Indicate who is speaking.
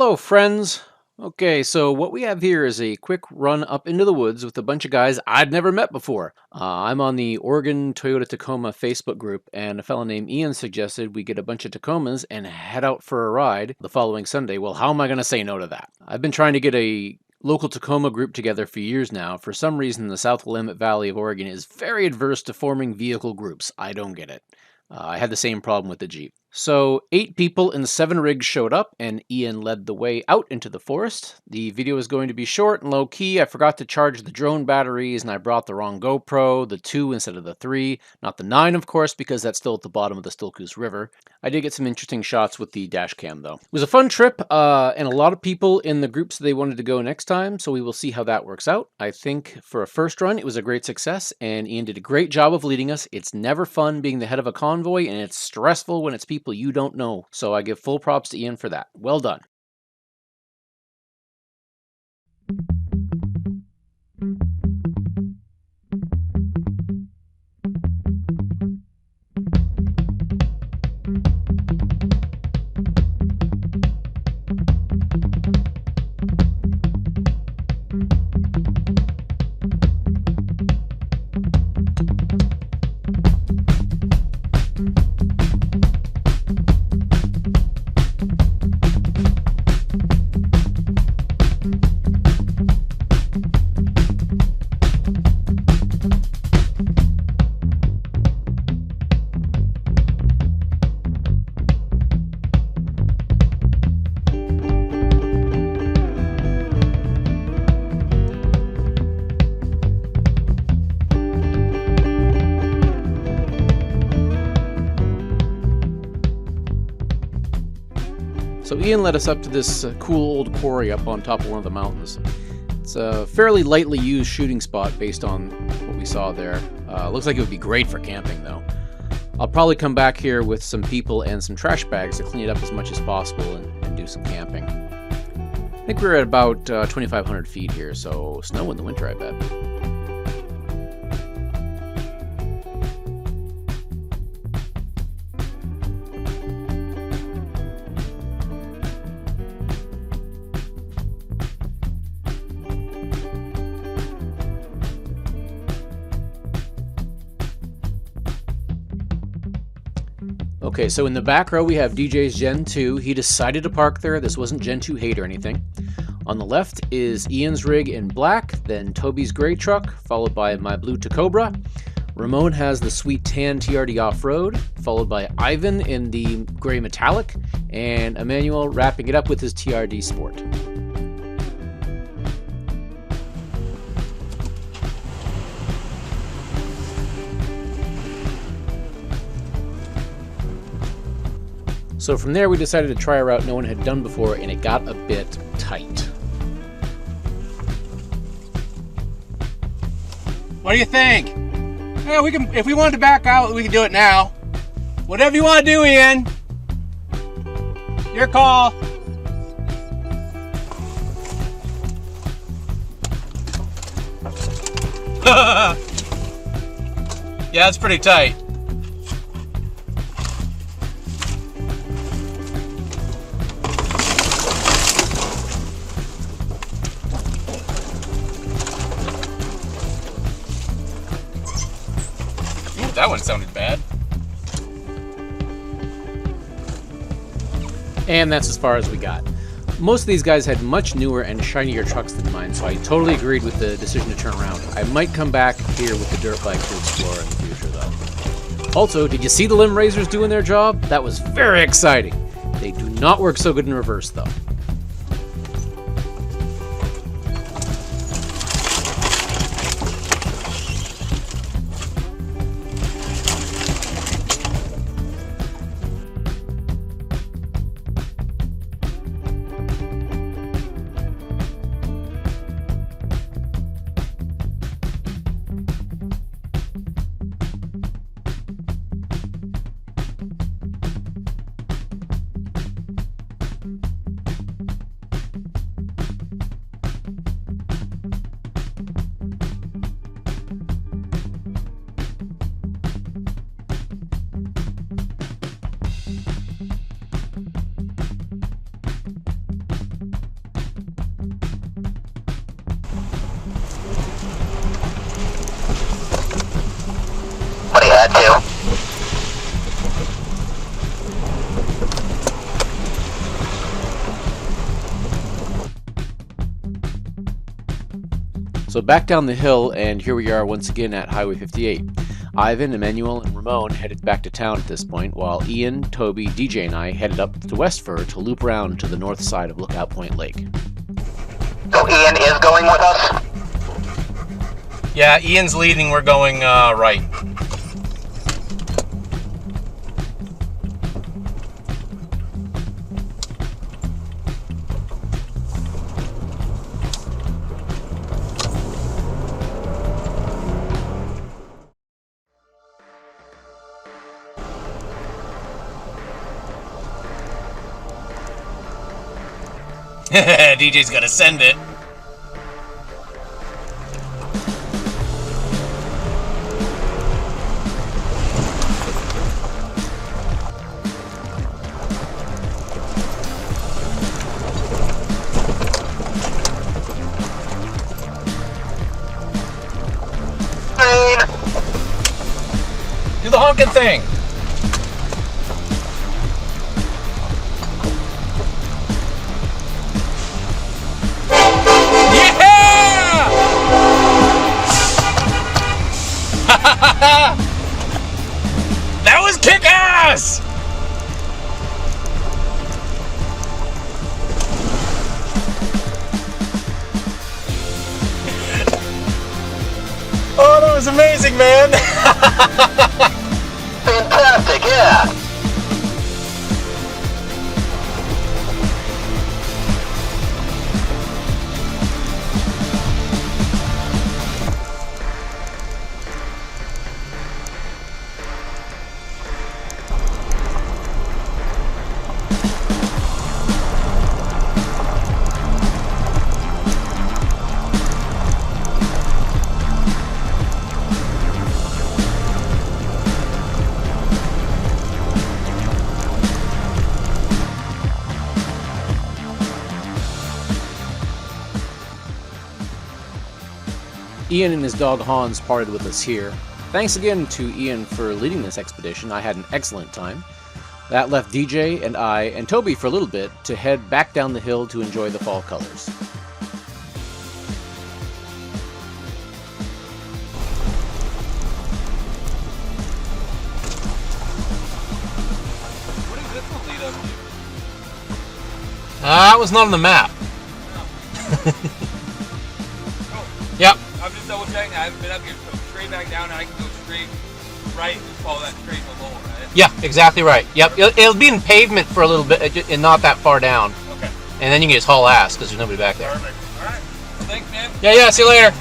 Speaker 1: Hello, friends. Okay, so what we have here is a quick run up into the woods with a bunch of guys I'd never met before. I'm on the Oregon Toyota Tacoma Facebook group, and a fellow named Ian suggested we get a bunch of Tacomas and head out for a ride the following Sunday. Well, how am I going to say no to that? I've been trying to get a local Tacoma group together for years now. For some reason, the South Willamette Valley of Oregon is very adverse to forming vehicle groups. I don't get it. I had the same problem with the Jeep. So 8 people and 7 rigs showed up, and Ian led the way out into the forest. The video is going to be short and low-key. I forgot to charge the drone batteries, and I brought the wrong GoPro, the 2 instead of the 3. Not the 9, of course, because that's still at the bottom of the Stillcoos River. I did get some interesting shots with the dash cam, though. It was a fun trip, and a lot of people in the group said they wanted to go next time, so we will see how that works out. I think for a first run, it was a great success, and Ian did a great job of leading us. It's never fun being the head of a convoy, and it's stressful when it's people you don't know. So I give full props to Ian for that. Well done. So Ian led us up to this cool old quarry up on top of one of the mountains. It's a fairly lightly used shooting spot based on what we saw there. Looks like it would be great for camping, though. I'll probably come back here with some people and some trash bags to clean it up as much as possible and do some camping. I think we're at about 2,500 feet here, so snow in the winter, I bet. Okay, so in the back row we have DJ's Gen 2. He decided to park there. This wasn't Gen 2 hate or anything. On the left is Ian's rig in black, then Toby's gray truck, followed by my blue Tacobra. Ramon has the sweet tan TRD off-road, followed by Ivan in the gray metallic, and Emmanuel wrapping it up with his TRD Sport. So from there we decided to try a route no one had done before, and it got a bit tight.
Speaker 2: What do you think? Yeah, we can. If we wanted to back out, we can do it now. Whatever you want to do, Ian. Your call. Yeah, it's pretty tight. That one sounded bad.
Speaker 1: And that's as far as we got. Most of these guys had much newer and shinier trucks than mine, so I totally agreed with the decision to turn around. I might come back here with the dirt bike to explore in the future, though. Also, did you see the limb razors doing their job? That was very exciting. They do not work so good in reverse, though. So back down the hill, and here we are once again at Highway 58. Ivan, Emmanuel, and Ramon headed back to town at this point, while Ian, Toby, DJ, and I headed up to West Fur to loop around to the north side of Lookout Point Lake.
Speaker 3: So Ian is going with us?
Speaker 2: Yeah, Ian's leading. We're going right. DJ's gonna send it. Do the honking thing. That was kick-ass! Oh, that was amazing, man!
Speaker 3: Fantastic, yeah.
Speaker 1: Ian and his dog Hans parted with us here. Thanks again to Ian for leading this expedition. I had an excellent time. That left DJ and I and Toby for a little bit to head back down the hill to enjoy the fall colors.
Speaker 4: What does this one lead up to?
Speaker 2: That was not on the map. Yep.
Speaker 4: I'm just double checking. I haven't been up here, so straight back down, and I can go straight right and follow that straight along, right?
Speaker 2: Yeah, exactly right. Yep. It'll be in pavement for a little bit and not that far down.
Speaker 4: Okay.
Speaker 2: And then you can just haul ass because there's nobody back there.
Speaker 4: Perfect. All right. Well, thanks, man.
Speaker 2: Yeah, see you later.